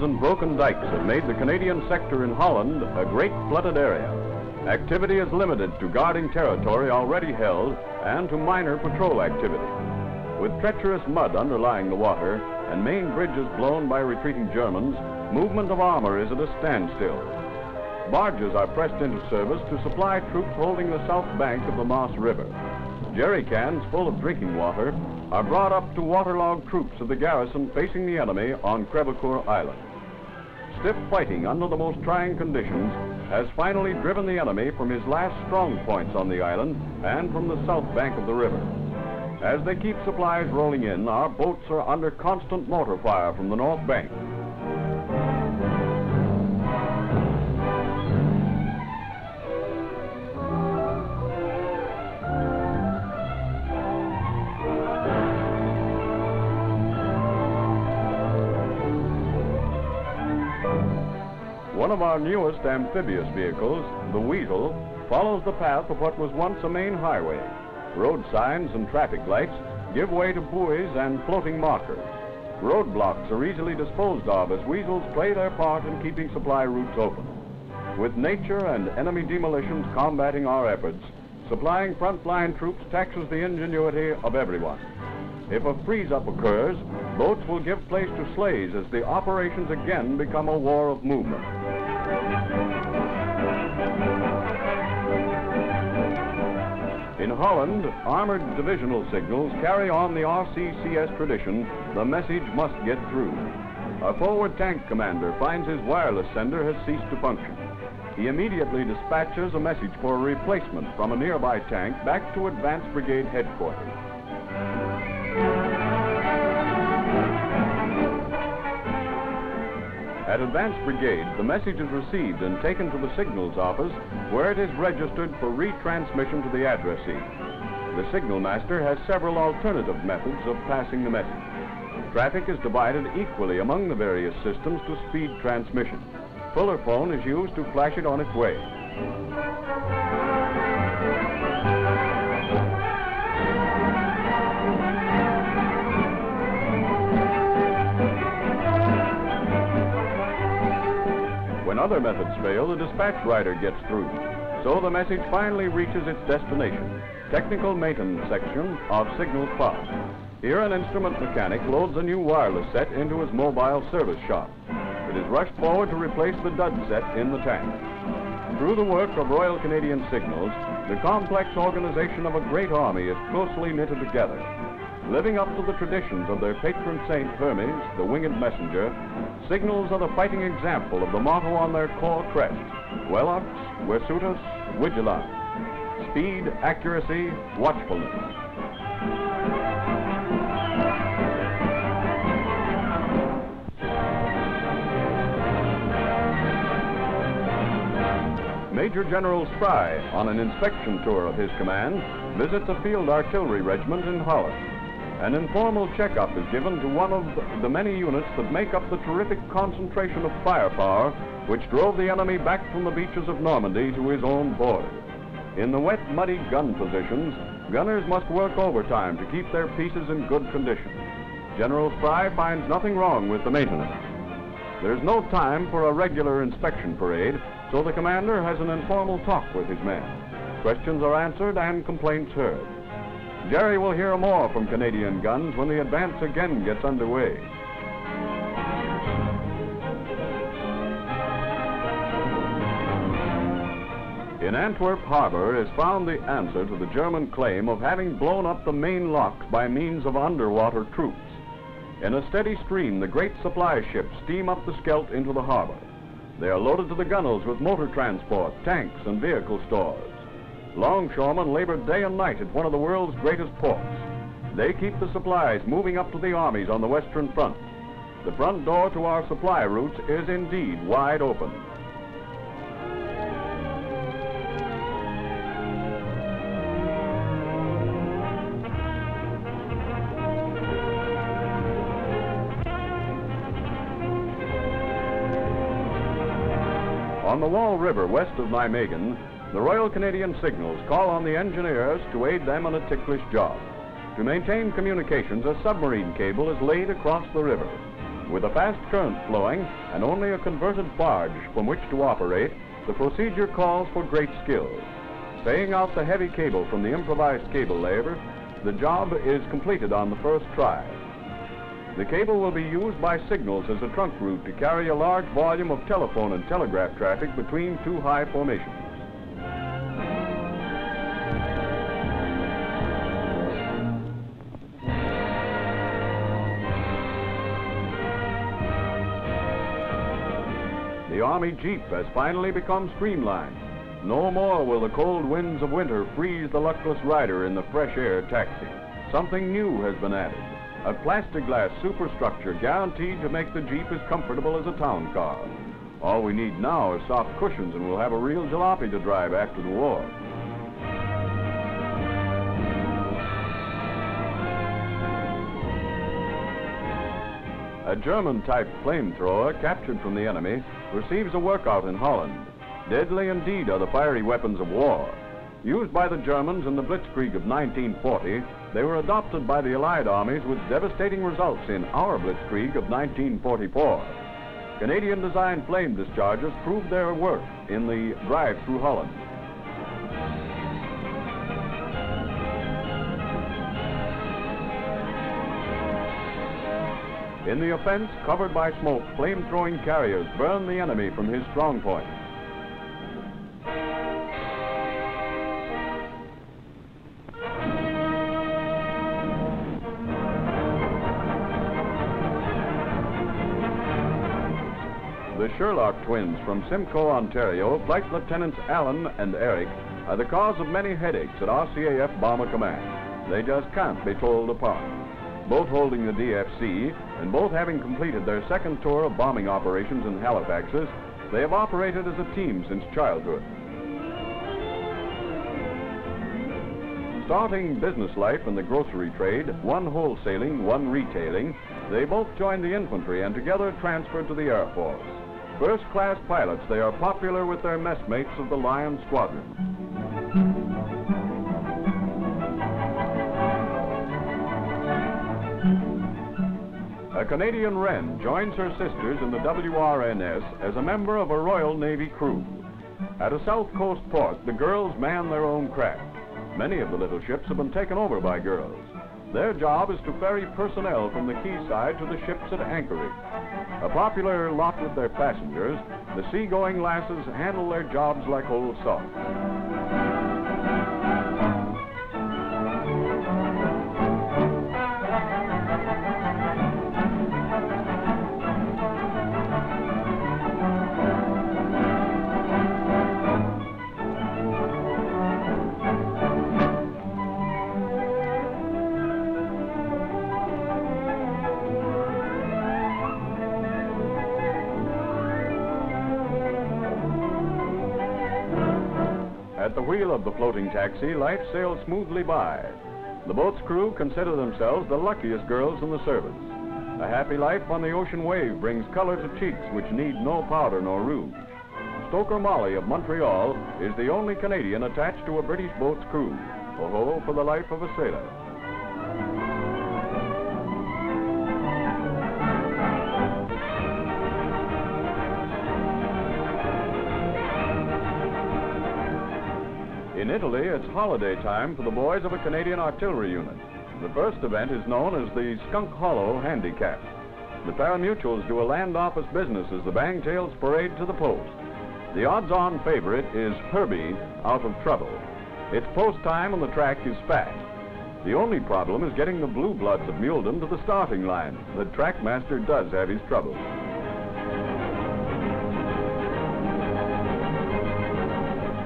and broken dikes have made the Canadian sector in Holland a great flooded area. Activity is limited to guarding territory already held and to minor patrol activity. With treacherous mud underlying the water and main bridges blown by retreating Germans, movement of armor is at a standstill. Barges are pressed into service to supply troops holding the south bank of the Moss River. Jerry cans full of drinking water are brought up to waterlogged troops of the garrison facing the enemy on Crevecoeur Island. Stiff fighting under the most trying conditions has finally driven the enemy from his last strong points on the island and from the south bank of the river. As they keep supplies rolling in, our boats are under constant mortar fire from the north bank. One of our newest amphibious vehicles, the Weasel, follows the path of what was once a main highway. Road signs and traffic lights give way to buoys and floating markers. Roadblocks are easily disposed of as Weasels play their part in keeping supply routes open. With nature and enemy demolitions combating our efforts, supplying frontline troops taxes the ingenuity of everyone. If a freeze-up occurs, boats will give place to sleighs as the operations again become a war of movement. In Holland, armored divisional signals carry on the RCCS tradition, the message must get through. A forward tank commander finds his wireless sender has ceased to function. He immediately dispatches a message for a replacement from a nearby tank back to Advanced Brigade headquarters. At Advanced Brigade, the message is received and taken to the signals office, where it is registered for retransmission to the addressee. The signal master has several alternative methods of passing the message. Traffic is divided equally among the various systems to speed transmission. Fuller phone is used to flash it on its way. When other methods fail, the dispatch rider gets through. So the message finally reaches its destination, technical maintenance section of Signals Pod. Here an instrument mechanic loads a new wireless set into his mobile service shop. It is rushed forward to replace the dud set in the tank. Through the work of Royal Canadian Signals, the complex organization of a great army is closely knitted together. Living up to the traditions of their patron saint Hermes, the winged messenger, Signals are the fighting example of the motto on their corps crest, Velox, Virtutus, Vigilant. Speed, accuracy, watchfulness. Major General Spry, on an inspection tour of his command, visits a field artillery regiment in Holland. An informal checkup is given to one of the many units that make up the terrific concentration of firepower which drove the enemy back from the beaches of Normandy to his own border. In the wet, muddy gun positions, gunners must work overtime to keep their pieces in good condition. General Spry finds nothing wrong with the maintenance. There's no time for a regular inspection parade, so the commander has an informal talk with his men. Questions are answered and complaints heard. Jerry will hear more from Canadian guns when the advance again gets underway. In Antwerp Harbor is found the answer to the German claim of having blown up the main locks by means of underwater troops. In a steady stream, the great supply ships steam up the Scheldt into the harbor. They are loaded to the gunwales with motor transport, tanks, and vehicle stores. Longshoremen labor day and night at one of the world's greatest ports. They keep the supplies moving up to the armies on the Western Front. The front door to our supply routes is indeed wide open. On the Wall River west of Nijmegen, the Royal Canadian Signals call on the engineers to aid them in a ticklish job. To maintain communications, a submarine cable is laid across the river. With a fast current flowing and only a converted barge from which to operate, the procedure calls for great skill. Paying out the heavy cable from the improvised cable layer, the job is completed on the first try. The cable will be used by signals as a trunk route to carry a large volume of telephone and telegraph traffic between two high formations. The Army Jeep has finally become streamlined. No more will the cold winds of winter freeze the luckless rider in the fresh air taxi. Something new has been added. A plexiglass superstructure guaranteed to make the Jeep as comfortable as a town car. All we need now is soft cushions and we'll have a real jalopy to drive after the war. A German-type flamethrower captured from the enemy receives a workout in Holland. Deadly indeed are the fiery weapons of war. Used by the Germans in the Blitzkrieg of 1940, they were adopted by the Allied armies with devastating results in our Blitzkrieg of 1944. Canadian-designed flame dischargers proved their worth in the drive through Holland. In the offense, covered by smoke, flame-throwing carriers burn the enemy from his strong point. The Sherlock twins from Simcoe, Ontario, Flight Lieutenants Allen and Eric, are the cause of many headaches at RCAF Bomber Command. They just can't be told apart. Both holding the DFC and both having completed their second tour of bombing operations in Halifaxes, they have operated as a team since childhood. Starting business life in the grocery trade, one wholesaling, one retailing, they both joined the infantry and together transferred to the Air Force. First-class pilots, they are popular with their messmates of the Lion Squadron. A Canadian wren joins her sisters in the WRNS as a member of a Royal Navy crew. At a South Coast port, the girls man their own craft. Many of the little ships have been taken over by girls. Their job is to ferry personnel from the quayside to the ships at anchorage. A popular lot with their passengers, the seagoing lasses handle their jobs like old salt. At the wheel of the floating taxi, life sails smoothly by. The boat's crew consider themselves the luckiest girls in the service. A happy life on the ocean wave brings color to cheeks which need no powder nor rouge. Stoker Molly of Montreal is the only Canadian attached to a British boat's crew. Oh, for the life of a sailor. In Italy, it's holiday time for the boys of a Canadian artillery unit. The first event is known as the Skunk Hollow Handicap. The pari-mutuels do a land office business as the bangtails parade to the post. The odds-on favorite is Herbie, Out of Trouble. It's post time and the track is fast. The only problem is getting the blue bloods of Muleden to the starting line. The trackmaster does have his troubles.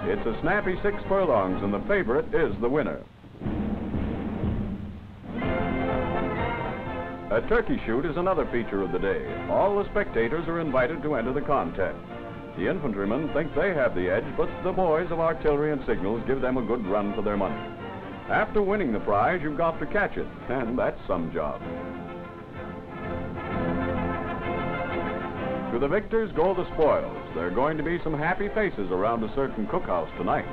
It's a snappy 6 furlongs, and the favorite is the winner. A turkey shoot is another feature of the day. All the spectators are invited to enter the contest. The infantrymen think they have the edge, but the boys of artillery and signals give them a good run for their money. After winning the prize, you've got to catch it, and that's some job. To the victors go the spoils. There are going to be some happy faces around a certain cookhouse tonight.